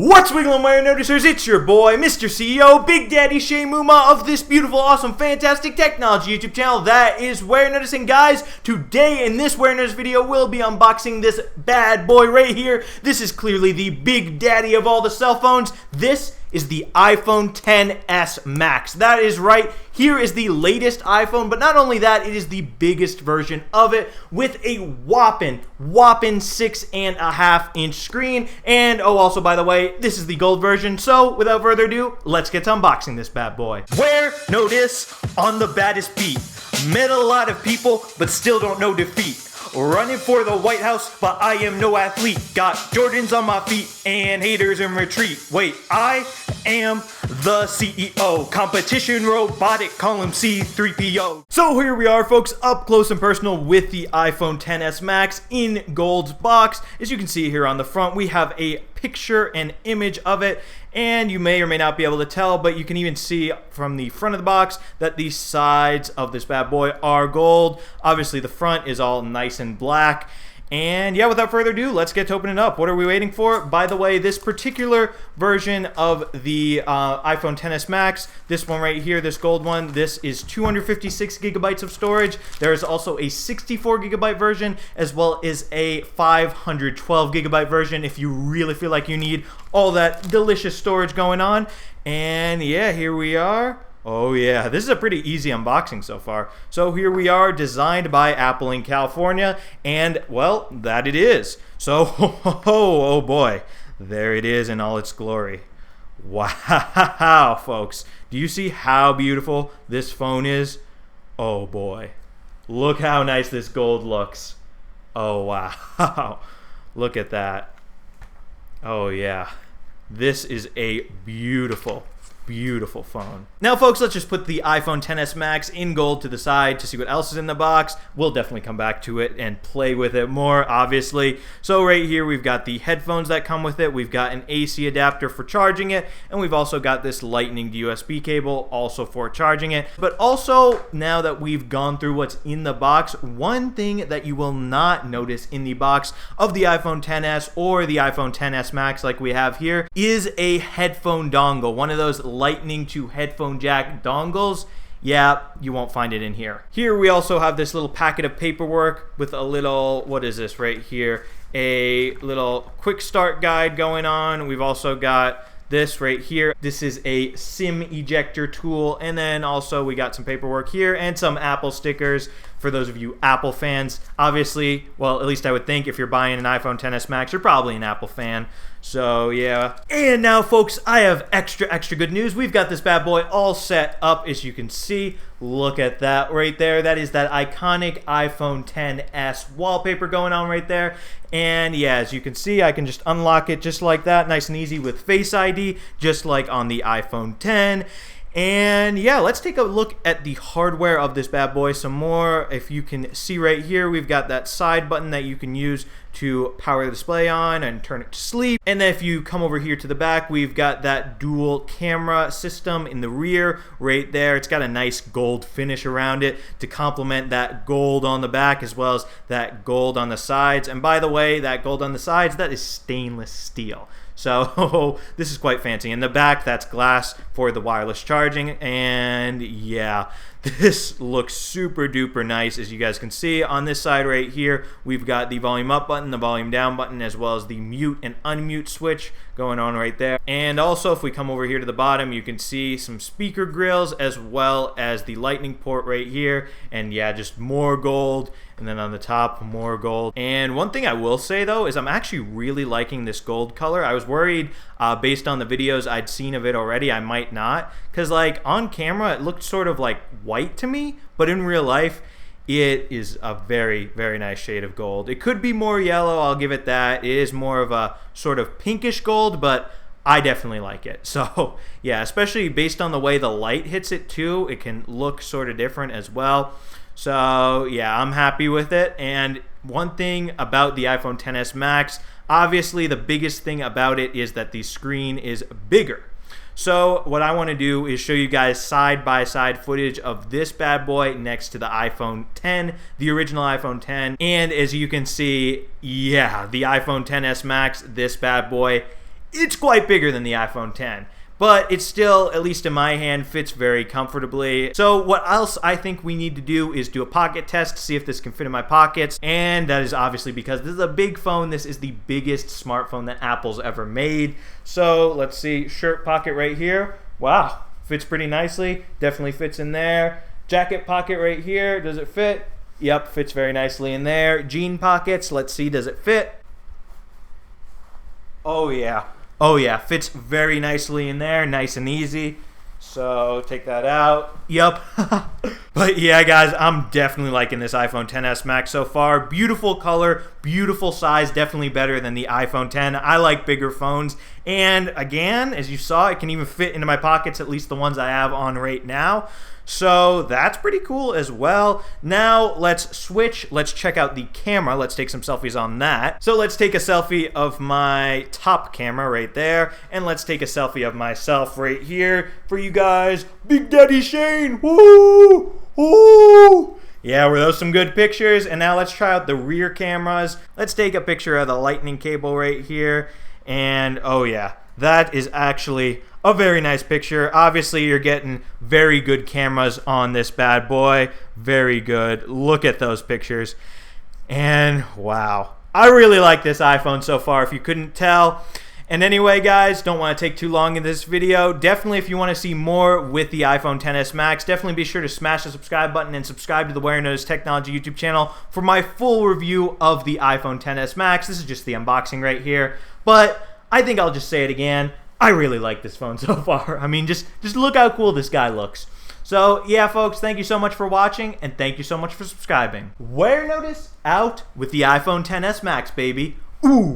What's wiggling, Warenoticers? It's your boy, Mr. CEO, Big Daddy Shane Mumma of this beautiful, awesome, fantastic technology YouTube channel that is Warenotice. And guys, today in this Warenotice video, we'll be unboxing this bad boy right here. This is clearly the big daddy of all the cell phones. This is the iPhone XS Max. That is right. Here is the latest iPhone, but not only that, it is the biggest version of it with a whopping 6.5-inch screen. And oh, also by the way, this is the gold version. So without further ado, let's get to unboxing this bad boy. Warenotice on the baddest beat. Met a lot of people, but still don't know defeat. Running for the White House, but I am no athlete. Got Jordans on my feet and haters in retreat. Wait, I am the CEO. Competition robotic, call him C3PO. So here we are, folks, up close and personal with the iPhone XS Max in gold box. As you can see here on the front, we have a picture and image of it. And you may or may not be able to tell, but you can even see from the front of the box that the sides of this bad boy are gold. Obviously, the front is all nice and black. And yeah, without further ado, let's get to opening it up. What are we waiting for? By the way, this particular version of the iPhone XS Max, this one right here, this gold one, this is 256 gigabytes of storage. There is also a 64 gigabyte version as well as a 512 gigabyte version if you really feel like you need all that delicious storage going on. And yeah, here we are. Oh yeah, this is a pretty easy unboxing so far. So here we are, designed by Apple in California, and well, that it is. So, oh boy, there it is in all its glory. Wow, folks, do you see how beautiful this phone is? Oh boy, look how nice this gold looks. Oh wow, look at that. Oh yeah, this is a beautiful phone. Now folks, let's just put the iPhone XS Max in gold to the side to see what else is in the box. We'll definitely come back to it and play with it more, obviously. So right here we've got the headphones that come with it, we've got an AC adapter for charging it, and we've also got this lightning to USB cable also for charging it. But also, now that we've gone through what's in the box, one thing that you will not notice in the box of the iPhone XS or the iPhone XS Max like we have here is a headphone dongle, one of those lightning to headphone jack dongles. Yeah, you won't find it in here. Here we also have this little packet of paperwork with a little, what is this right here? A little quick start guide going on. We've also got this right here. This is a SIM ejector tool, and then also we got some paperwork here and some Apple stickers for those of you Apple fans. Obviously, well, at least I would think if you're buying an iPhone XS Max, you're probably an Apple fan. So yeah. And now folks, I have extra good news. We've got this bad boy all set up, as you can see. Look at that right there. That is that iconic iPhone XS wallpaper going on right there. And yeah, as you can see, I can just unlock it just like that, nice and easy with Face ID, just like on the iPhone X. And yeah, let's take a look at the hardware of this bad boy some more. If you can see right here, we've got that side button that you can use to power the display on and turn it to sleep. And then if you come over here to the back, we've got that dual camera system in the rear right there. It's got a nice gold finish around it to complement that gold on the back as well as that gold on the sides. And by the way, that gold on the sides, that is stainless steel. So this is quite fancy. In the back, that's glass for the wireless charging. And yeah, this looks super duper nice. As you guys can see on this side right here, we've got the volume up button, the volume down button, as well as the mute and unmute switch going on right there. And also, if we come over here to the bottom, you can see some speaker grills as well as the lightning port right here. And yeah, just more gold. And then on the top, more gold. And one thing I will say though is I'm actually really liking this gold color. I was worried based on the videos I'd seen of it already, I might not. Because like on camera, it looked sort of like white to me, but in real life, it is a very nice shade of gold. It could be more yellow, I'll give it that. It is more of a sort of pinkish gold, but I definitely like it. So yeah, especially based on the way the light hits it too, it can look sort of different as well. So yeah, I'm happy with it. And one thing about the iPhone XS Max, obviously the biggest thing about it is that the screen is bigger. So what I want to do is show you guys side-by-side footage of this bad boy next to the iPhone X, the original iPhone X. And as you can see, yeah, the iPhone XS Max, this bad boy it's quite bigger than the iPhone 10. But it still, at least in my hand, fits very comfortably. So what else I think we need to do is do a pocket test to see if this can fit in my pockets. And that is obviously because this is a big phone. This is the biggest smartphone that Apple's ever made. So let's see, shirt pocket right here. Wow, fits pretty nicely. Definitely fits in there. Jacket pocket right here, does it fit? Yep, fits very nicely in there. Jean pockets, let's see, does it fit? Oh yeah. Oh yeah, fits very nicely in there, nice and easy. So take that out. Yup. But yeah, guys, I'm definitely liking this iPhone XS Max so far. Beautiful color, beautiful size, definitely better than the iPhone 10. I like bigger phones. And again, as you saw, it can even fit into my pockets, at least the ones I have on right now. So that's pretty cool as well. Now let's switch. Let's check out the camera. Let's take some selfies on that. So let's take a selfie of my top camera right there. And let's take a selfie of myself right here for you guys. Big Daddy Shane. Woo! Woo! Yeah, were those some good pictures? And now let's try out the rear cameras. Let's take a picture of the lightning cable right here. And oh yeah, that is actually a very nice picture. Obviously, you're getting very good cameras on this bad boy. Very good. Look at those pictures. And wow, I really like this iPhone so far, if you couldn't tell. And anyway, guys, don't want to take too long in this video. Definitely, if you want to see more with the iPhone XS Max, definitely be sure to smash the subscribe button and subscribe to the Warenotice Technology YouTube channel for my full review of the iPhone XS Max. This is just the unboxing right here. But I think I'll just say it again. I really like this phone so far. I mean, just look how cool this guy looks. So, yeah, folks, thank you so much for watching, and thank you so much for subscribing. Warenotice out with the iPhone XS Max, baby. Ooh.